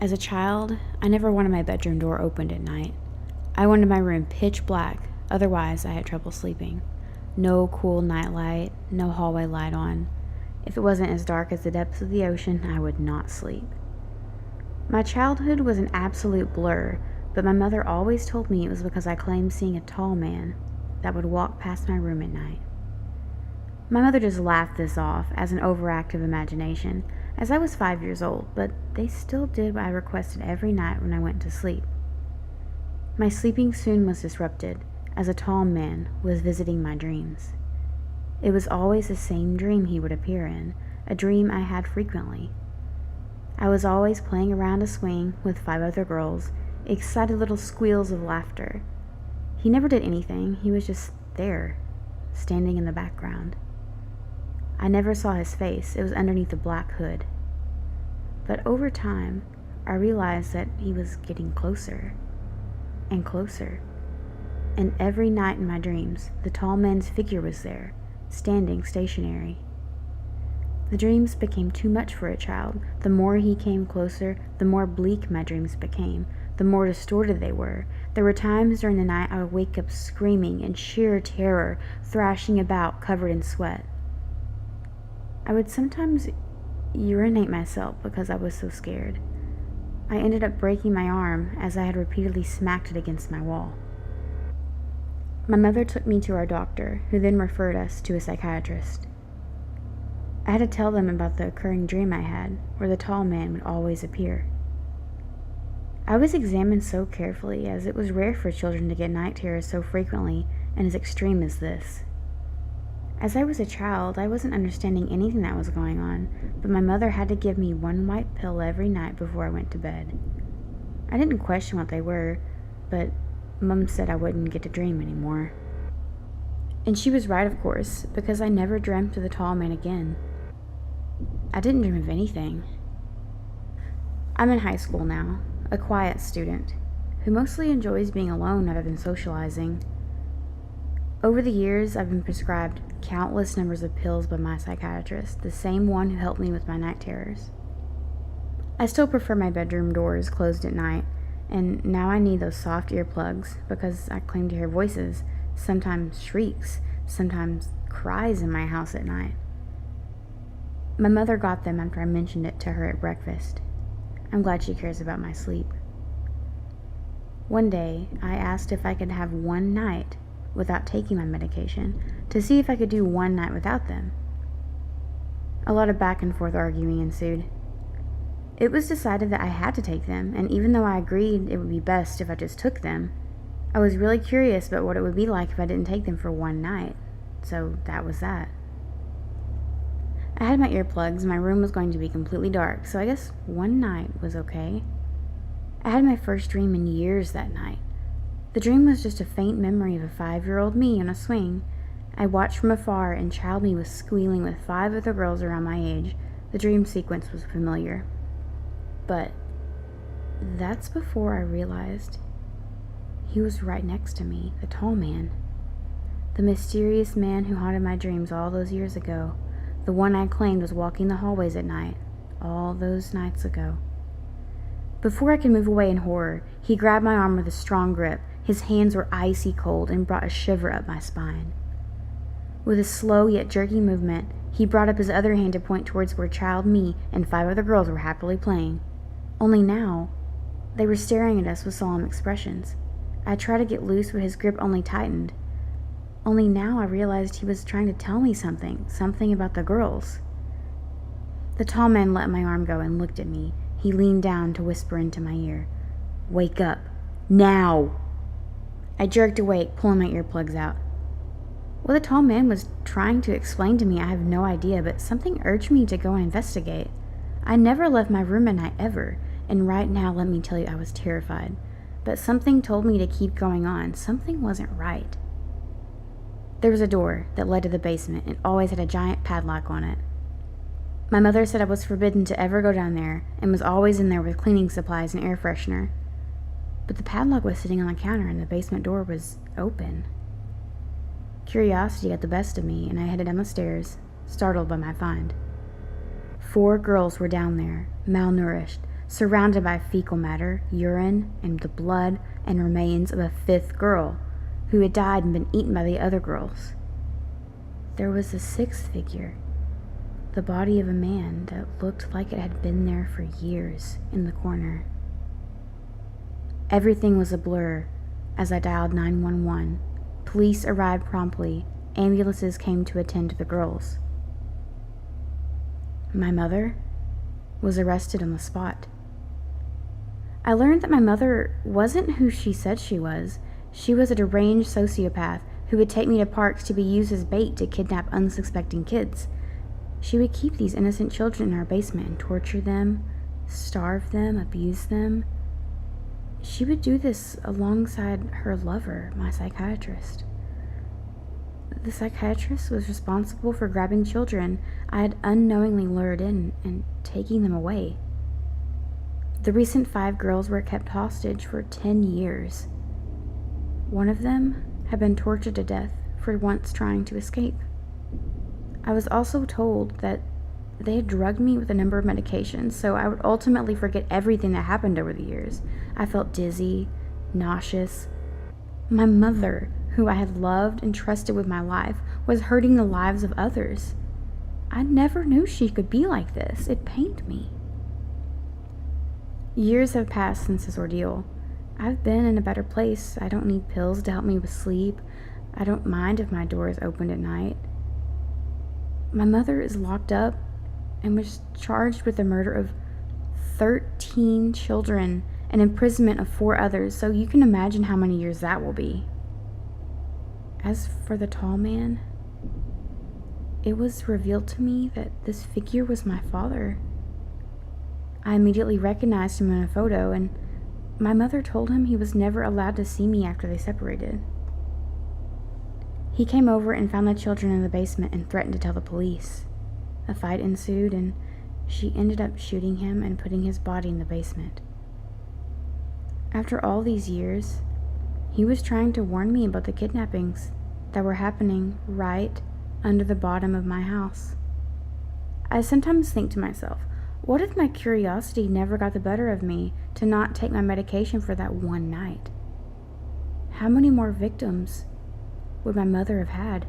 As a child, I never wanted my bedroom door opened at night. I wanted my room pitch black, otherwise I had trouble sleeping. No cool night light, no hallway light on. If it wasn't as dark as the depths of the ocean, I would not sleep. My childhood was an absolute blur, but my mother always told me it was because I claimed seeing a tall man that would walk past my room at night. My mother just laughed this off as an overactive imagination, as I was 5 years old, but they still did what I requested every night when I went to sleep. My sleeping soon was disrupted, as a tall man was visiting my dreams. It was always the same dream he would appear in, a dream I had frequently. I was always playing around a swing with 5 other girls, excited little squeals of laughter. He never did anything, he was just there, standing in the background. I never saw his face, it was underneath a black hood. But over time, I realized that he was getting closer and closer. And every night in my dreams, the tall man's figure was there, standing stationary. The dreams became too much for a child. The more he came closer, the more bleak my dreams became, the more distorted they were. There were times during the night I would wake up screaming in sheer terror, thrashing about, covered in sweat. I would sometimes urinate myself because I was so scared. I ended up breaking my arm as I had repeatedly smacked it against my wall. My mother took me to our doctor, who then referred us to a psychiatrist. I had to tell them about the occurring dream I had, where the tall man would always appear. I was examined so carefully, as it was rare for children to get night terrors so frequently and as extreme as this. As I was a child, I wasn't understanding anything that was going on, but my mother had to give me one white pill every night before I went to bed. I didn't question what they were, but Mom said I wouldn't get to dream anymore. And she was right, of course, because I never dreamt of the tall man again. I didn't dream of anything. I'm in high school now, a quiet student, who mostly enjoys being alone rather than socializing. Over the years, I've been prescribed countless numbers of pills by my psychiatrist, the same one who helped me with my night terrors. I still prefer my bedroom doors closed at night, and now I need those soft earplugs because I claim to hear voices, sometimes shrieks, sometimes cries in my house at night. My mother got them after I mentioned it to her at breakfast. I'm glad she cares about my sleep. One day, I asked if I could have one night without taking my medication to see if I could do one night without them. A lot of back and forth arguing ensued. It was decided that I had to take them, and even though I agreed it would be best if I just took them, I was really curious about what it would be like if I didn't take them for one night, so that was that. I had my earplugs, my room was going to be completely dark, so I guess one night was okay. I had my first dream in years that night. The dream was just a faint memory of a 5-year-old me on a swing. I watched from afar, and child me was squealing with 5 other girls around my age. The dream sequence was familiar. But that's before I realized he was right next to me, the tall man. The mysterious man who haunted my dreams all those years ago. The one I claimed was walking the hallways at night, all those nights ago. Before I could move away in horror, he grabbed my arm with a strong grip. His hands were icy cold and brought a shiver up my spine. With a slow yet jerky movement, he brought up his other hand to point towards where child me and 5 other girls were happily playing. Only now, they were staring at us with solemn expressions. I tried to get loose, but his grip only tightened. Only now I realized he was trying to tell me something about the girls. The tall man let my arm go and looked at me. He leaned down to whisper into my ear, "Wake up, now!" I jerked awake, pulling my earplugs out. What the tall man was trying to explain to me, I have no idea, but something urged me to go and investigate. I never left my room at night ever, and right now, let me tell you, I was terrified. But something told me to keep going on. Something wasn't right. There was a door that led to the basement and always had a giant padlock on it. My mother said I was forbidden to ever go down there and was always in there with cleaning supplies and air freshener. But the padlock was sitting on the counter and the basement door was open. Curiosity got the best of me, and I headed down the stairs, startled by my find. 4 girls were down there, malnourished, surrounded by fecal matter, urine, and the blood and remains of a fifth girl who had died and been eaten by the other girls. There was a sixth figure, the body of a man that looked like it had been there for years, in the corner. Everything was a blur as I dialed 911. Police arrived promptly. Ambulances came to attend to the girls. My mother was arrested on the spot. I learned that my mother wasn't who she said she was. She was a deranged sociopath who would take me to parks to be used as bait to kidnap unsuspecting kids. She would keep these innocent children in our basement and torture them, starve them, abuse them. She would do this alongside her lover, my psychiatrist. The psychiatrist was responsible for grabbing children I had unknowingly lured in and taking them away. The recent 5 girls were kept hostage for 10 years. One of them had been tortured to death for once trying to escape. I was also told that they had drugged me with a number of medications, so I would ultimately forget everything that happened over the years. I felt dizzy, nauseous. My mother, who I had loved and trusted with my life, was hurting the lives of others. I never knew she could be like this. It pained me. Years have passed since this ordeal. I've been in a better place. I don't need pills to help me with sleep. I don't mind if my door is opened at night. My mother is locked up and was charged with the murder of 13 children and imprisonment of 4 others, so you can imagine how many years that will be. As for the tall man, it was revealed to me that this figure was my father. I immediately recognized him in a photo, and my mother told him he was never allowed to see me after they separated. He came over and found the children in the basement and threatened to tell the police. A fight ensued, and she ended up shooting him and putting his body in the basement. After all these years, he was trying to warn me about the kidnappings that were happening right under the bottom of my house. I sometimes think to myself, what if my curiosity never got the better of me to not take my medication for that one night? How many more victims would my mother have had?